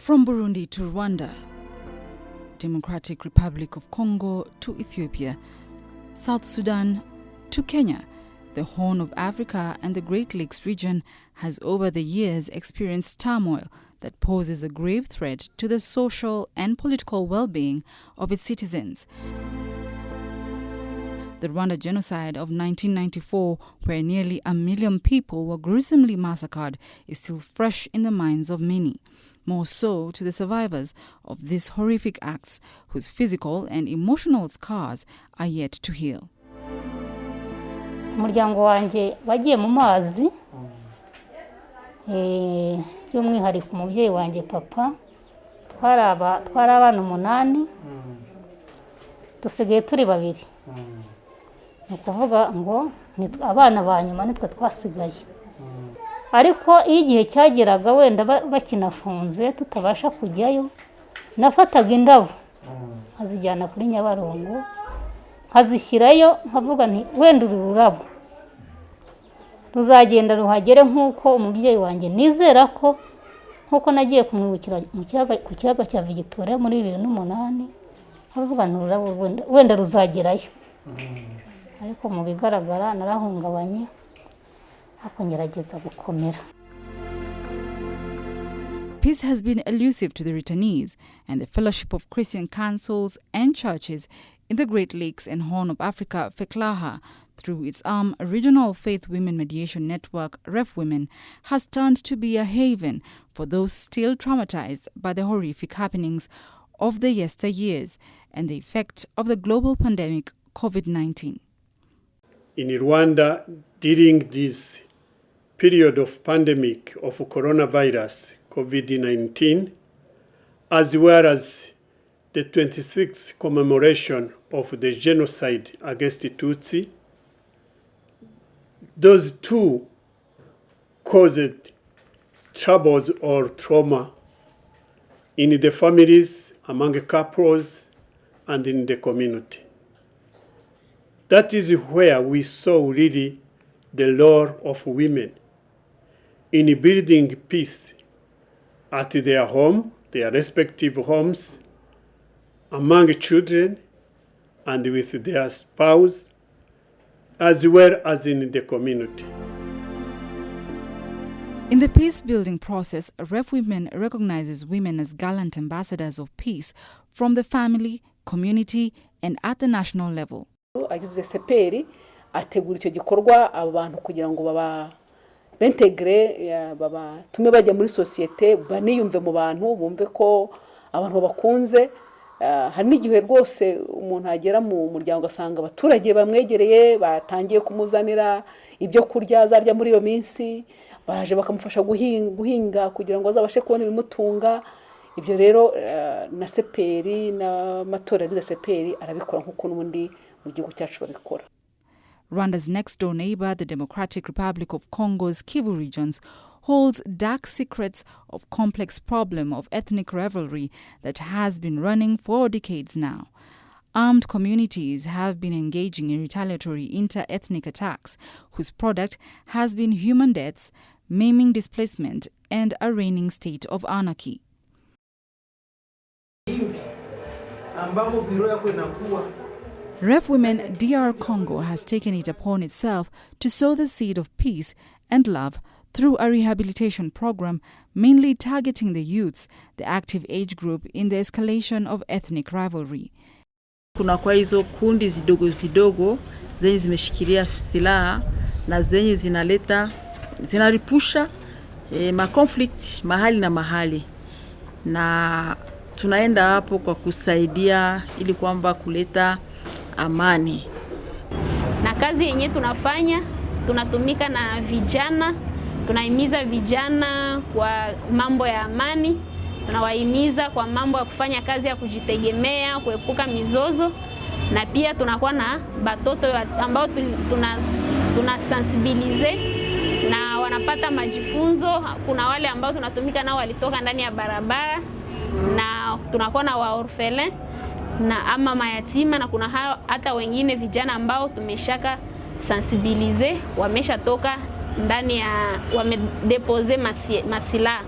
From Burundi to Rwanda, Democratic Republic of Congo to Ethiopia, South Sudan to Kenya, the Horn of Africa and the Great Lakes region has over the years experienced turmoil that poses a grave threat to the social and political well-being of its citizens. The Rwanda genocide of 1994, where nearly 1 million people were gruesomely massacred, is still fresh in the minds of many. More so to the survivors of these horrific acts, whose physical and emotional scars are yet to heal. Umuryango wanje wagiye mu mazi by'umwihariko umubyeyi wanje papa twarabana 8 dusigaye turi 2 nukuvuga ngo abana banyuma nitwe twasigaye ariko igihe cyageraga wenda bakinafunze tutabasha kujyayo nafataga indabo azijyana kuri Nyabarongo nkazishyirayo nkavuga nti wenda ururabo ruzagenda ruhagere nkuko umubyeyi wanjye nizera ko nkuko nagiye kumwibukira ku kiyaga cya Victoria muri 2008 avuga ntururabo wenda ruzagerayo ariko mu bigaragara narahungabanye akongerageza gukomera. Peace has been elusive to the returnees, and the Fellowship of Christian Councils and Churches in the Great Lakes and Horn of Africa, FECLAHA, through its arm Regional Faith Women Mediation Network, REFWOMEN, has turned to be a haven for those still traumatized by the horrific happenings of the yesteryears and the effect of the global pandemic COVID-19. In Rwanda, during this period of pandemic of coronavirus, COVID-19, as well as the 26th commemoration of the genocide against the Tutsi, those two caused troubles or trauma in the families, among couples, and in the community. That is where we saw really the role of women in building peace at their home, their respective homes, among children, and with their spouse, as well as in the community. In the peace-building process, REFWOMEN recognizes women as gallant ambassadors of peace from the family, community, and at the national level. Agize seperi ategura icyo gikorwa abantu kugira ngo baba bentegre baba tume bajya muri societe baniyumve mu bantu bumve ko abantu bakunze hari n'igihe rwose umuntu agera mu muryango asanga abaturage bamwegereye batangiye kumuzanira ibyo kurya zarya muri iyo minsi baraje bakamufasha guhinga kugira ngo azabashe kubona ibimutunga. Ibyo rero na seperi na matora ya seperi arabikora nkuko n'ubundi mu gihugu cyacu babikora. Rwanda's next-door neighbor, the Democratic Republic of Congo's Kivu regions, holds dark secrets of complex problem of ethnic rivalry that has been running for decades now. Armed communities have been engaging in retaliatory inter-ethnic attacks, whose product has been human deaths, maiming displacement, and a reigning state of anarchy. REFWOMEN DR Congo has taken it upon itself to sow the seed of peace and love through a rehabilitation program mainly targeting the youths, the active age group in the escalation of ethnic rivalry. Kuna kwa hizo kundi zidogo zenye zimeshikilia silaha na zenye zinaripusha conflict mahali na mahali, na tunaenda hapo kwa kusaidia ili kwamba kuleta amani. Na kazi yenye tunafanya tunatumika na vijana, tunahimiza vijana kwa mambo ya amani, tunawahimiza kwa mambo ya kufanya kazi ya kujitegemea, kuepuka mizozo, na pia tunakuwa na batoto ambao tunasensibilize na wanapata majifunzo. Kuna wale ambao tunatumika nao walitoka ndani ya barabara, na tunakuwa na waorfele na ama mayatima, na kuna hata wengine vijana ambao tumeshaka sensibilize wameshatoka ndani ya wamedepose masila.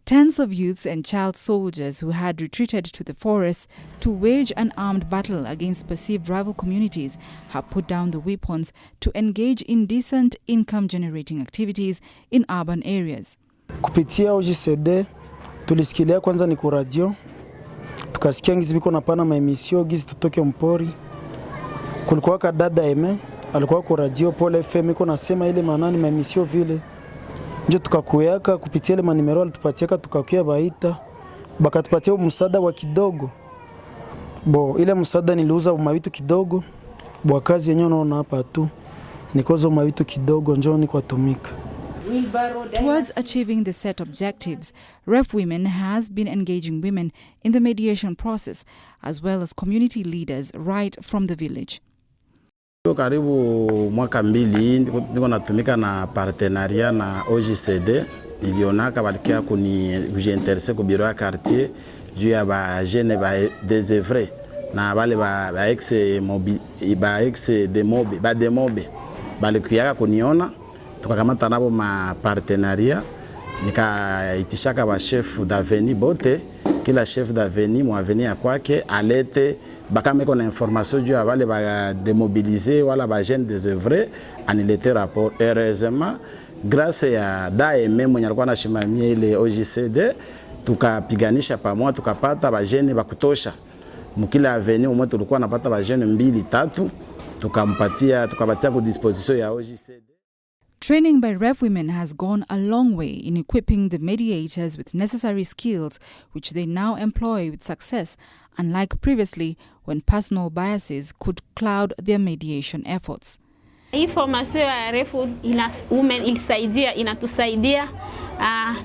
Tens of youths and child soldiers who had retreated to the forests to wage an armed battle against perceived rival communities have put down the weapons to engage in decent income-generating activities in urban areas. Kupitia OJCD tulisikilia kwanza ni kwa radio, tukasikia ngizi biko napana maemisio gizi tutoke mpori. Kulikuwa kadada eme alikuwa kwa radio Pole FM iko nasema ile manani maemisio vile. Njo tukakuyaka kupitia ile manimero alitupatia tukakuya baita bakatupatia msaada wa kidogo. Ile msaada niliuza mavitu kidogo. Kazi yenyewe unaona hapa tu. Nikozo mavitu kidogo njo ni kwa tumika. Towards achieving the set objectives, REFWOMEN has been engaging women in the mediation process as well as community leaders right from the village. Karibu mwaka mbili niko natumika na partenariat na OJCD. Nilionaka balikia kujiinteresse ku bureau ya quartier juu ya ba jeune ba désœuvrés na bale ba ex demobe balikia kuniona tukakamata nabo ma partenariat nikaitishaka ba chef d'avenue bote kila chef d'avenue mu avenue ya kwake alete bakameko na information juu ya wale ba demobiliser wala ba jeune désœuvrés anilete rapport. Heureusement grâce ya DAEM mwenye alikuwa anashimamia ile OJCD tukapiganisha pamoja tukapata ba jeune bakutosha mkila avenue mmoja tulikuwa napata ba jeune 2-3 tukapatia ku disposition ya OJCD. Training by REFWOMEN has gone a long way in equipping the mediators with necessary skills which they now employ with success, unlike previously when personal biases could cloud their mediation efforts. Hii formation ya REFWOMEN inatusaidia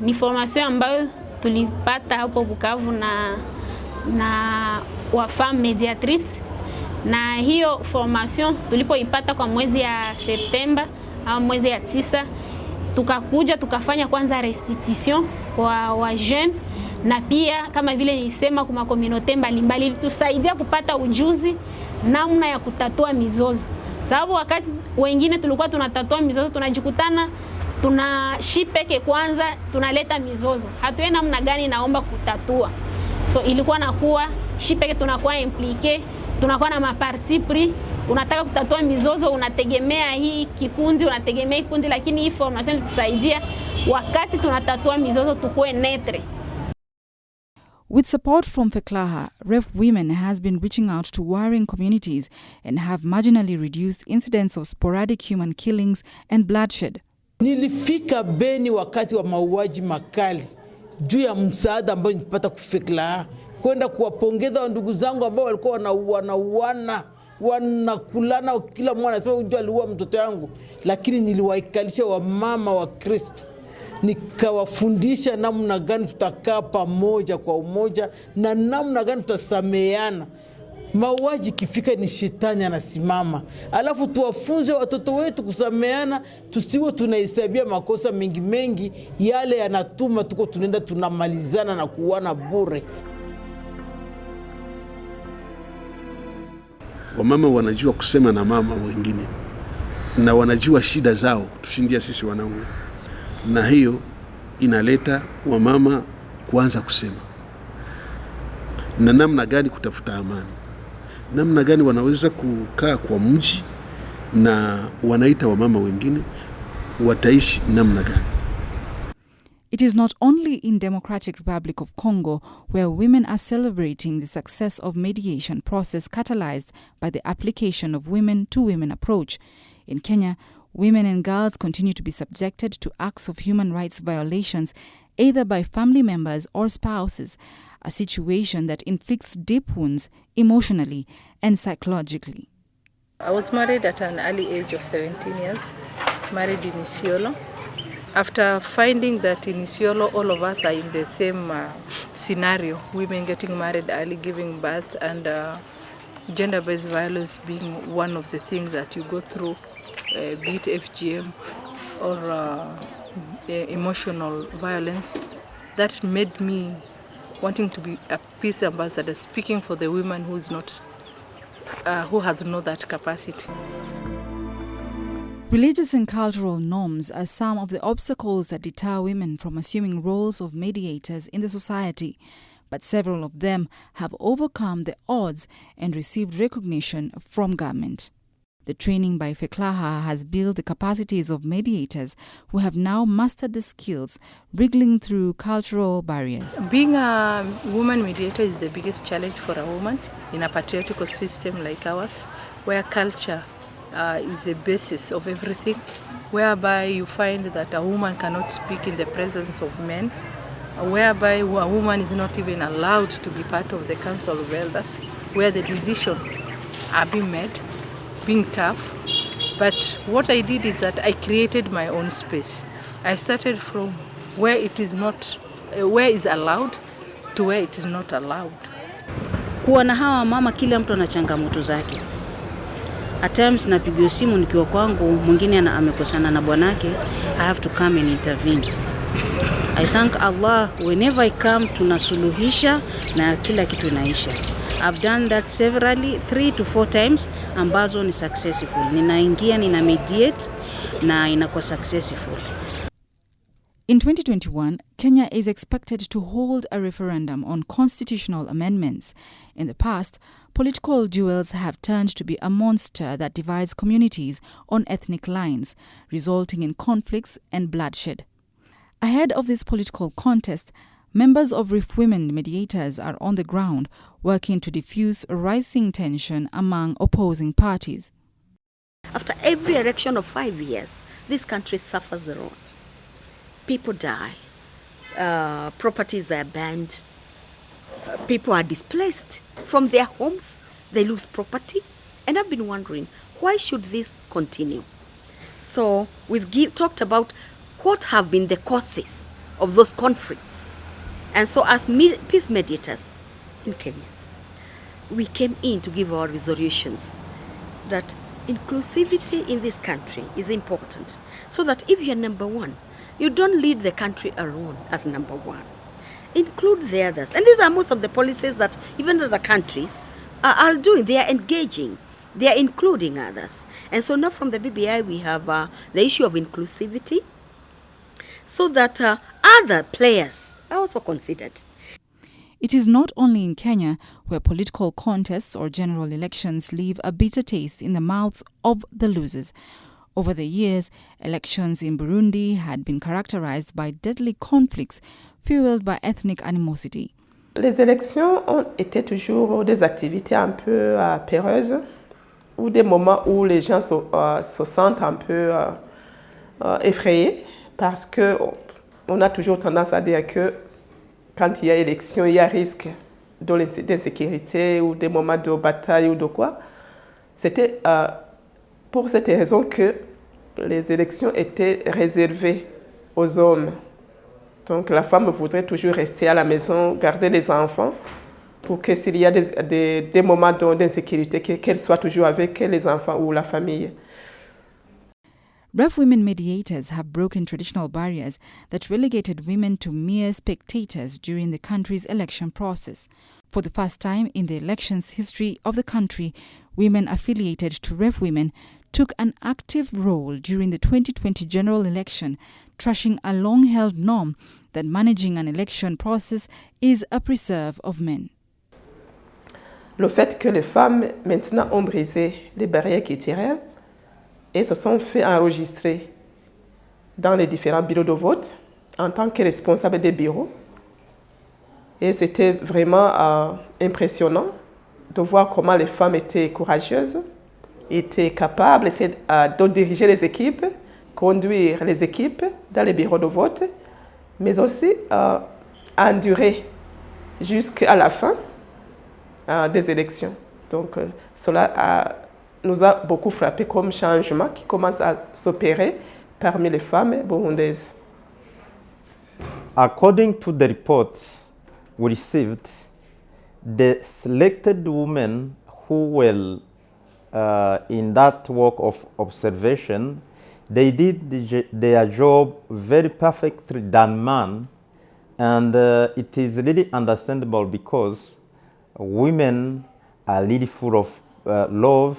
ni formation ambayo tulipata hapo Bukavu na wafam mediatrice, na hiyo formation tulipoipata kwa mwezi ya Septemba au mwezi ya 9 tukakuja tukafanya kwanza restitution kwa jeune, na pia kama vile nilisema kwa community mbalimbali ilitusaidia kupata ujuzi namna ya kutatua mizozo, sababu wakati wengine tulikuwa tunatatua mizozo tunajikutana tunashipeke kwanza tunaleta mizozo hatuwe namna gani naomba kutatua. So ilikuwa nakuwa shipeke tunakuwa impliqué, tunakuwa na maparti pris. Unataka kutatua mizozo unategemea hii kikundi, unategemea hii kundi, lakini hii formation ilitusaidia wakati tunatatua mizozo tukue netre. With support from FECLAHA, REFWOMEN has been reaching out to warring communities and have marginally reduced incidents of sporadic human killings and bloodshed. Nilifika Beni wakati wa mauaji makali juu ya msaada ambao nilipata kuFECLAHA kwenda kuwapongeza ndugu zangu ambao walikuwa wanakulana kila mwana anasema unjua aliua mtoto yangu, lakini niliwaikalisha wamama wa Kristo nikawafundisha namna gani tutakaa pamoja kwa umoja na namna gani tutasameheana. Mauaji kifika ni shetani anasimama, alafu tuwafunze watoto wetu kusameheana, tusiwe tunahesabia makosa mengi yale yanatuma tuko tunaenda tunamalizana na kuwana bure. Wamama wanajua kusema na mama wengine na wanajua shida zao kutushindia sisi wanaume, na hiyo inaleta wamama kuanza kusema na namna gani kutafuta amani, namna gani wanaweza kukaa kwa mji na wanaita wamama wengine wataishi namna gani. It is not only in Democratic Republic of Congo where women are celebrating the success of mediation process catalyzed by the application of women-to-women approach. In Kenya, women and girls continue to be subjected to acts of human rights violations either by family members or spouses, a situation that inflicts deep wounds emotionally and psychologically. I was married at an early age of 17 years, married in Isiolo. After finding that in Isiolo all of us are in the same scenario, women getting married early, giving birth, and gender-based violence being one of the things that you go through, be it FGM or emotional violence, that made me wanting to be a peace ambassador, speaking for the women who has not that capacity. Religious and cultural norms are some of the obstacles that deter women from assuming roles of mediators in the society, but several of them have overcome the odds and received recognition from government. The training by FECLAHA has built the capacities of mediators who have now mastered the skills, wriggling through cultural barriers. Being a woman mediator is the biggest challenge for a woman in a patriarchal system like ours, where culture is the basis of everything, whereby you find that a woman cannot speak in the presence of men, whereby a woman is not even allowed to be part of the council of elders, where the decisions are being made, being tough. But what I did is that I created my own space. I started from where it is not, where is allowed to where it is not allowed. Kuona hawa mama, kila mtu ana changamoto zake. At times napigiwa simu nikiwa kwangu, mwingine amekosana na bwanake, I have to come and intervene. I thank Allah, whenever I come tunasuluhisha na kila kitu inaisha. I've done that severally, 3 to 4 times, ambazo ni successful. Ninaingia, nina mediate na inakuwa successful. In 2021, Kenya is expected to hold a referendum on constitutional amendments. In the past, political duels have turned to be a monster that divides communities on ethnic lines, resulting in conflicts and bloodshed. Ahead of this political contest, members of REFWOMEN mediators are on the ground working to diffuse rising tension among opposing parties. After every election of 5 years, this country suffers a lot. People die, properties are banned, people are displaced from their homes, they lose property. And I've been wondering, why should this continue? So we've talked about what have been the causes of those conflicts. And so as peace mediators in Kenya, we came in to give our resolutions that inclusivity in this country is important, so that if you're number one, you don't lead the country alone as number one. Include the others. And these are most of the policies that even other countries are doing. They are engaging. They are including others. And so now from the BBI, we have the issue of inclusivity, so that other players are also considered. It is not only in Kenya where political contests or general elections leave a bitter taste in the mouths of the losers. Over the years, elections in Burundi had been characterized by deadly conflicts fueled by ethnic animosity. Les élections ont été toujours des activités un peu peureuses, ou des moments où les gens se sentent un peu effrayés, parce qu'on a toujours tendance à dire que quand il y a élection, il y a risque d'insécurité ou des moments de bataille ou de quoi. C'était pour cette raison que les élections étaient réservées aux hommes. Donc la femme voudrait toujours rester à la maison, garder les enfants, pour que s'il y a des moments d'insécurité, qu'elle soit toujours avec les enfants ou la famille. REFWOMEN mediators have broken traditional barriers that relegated women to mere spectators during the country's election process. For the first time in the elections history of the country, women affiliated to REFWOMEN took an active role during the 2020 general election, trashing a long-held norm that managing an election process is a preserve of men. Le fait que les femmes maintenant ont brisé les barrières culturelles et se sont fait enregistrer dans les différents bureaux de vote en tant que responsables des bureaux. Et c'était vraiment impressionnant de voir comment les femmes étaient courageuses, étaient capables de diriger les équipes, conduire les équipes dans les bureaux de vote, mais aussi endurer jusqu'à la fin des élections. Donc cela nous a beaucoup frappé comme changement qui commence à s'opérer parmi les femmes burundaises. According to the report we received, the selected women who were in that work of observation, they did their job very perfectly than man, and it is really understandable because women are really full of love,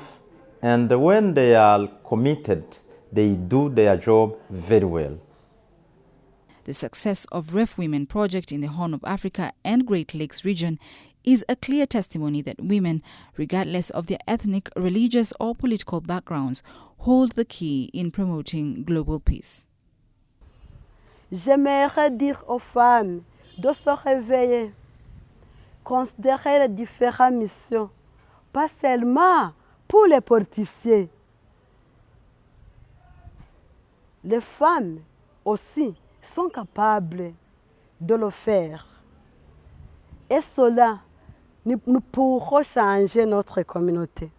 and when they are committed, they do their job very well. The success of REFWOMEN project in the Horn of Africa and Great Lakes region is a clear testimony that women, regardless of their ethnic, religious or political backgrounds, hold the key in promoting global peace. J'aimerais dire aux femmes de se réveiller, considérer les différentes missions, pas seulement pour les politiciens. Les femmes aussi sont capables de le faire. Et cela, nous pourrons changer notre communauté.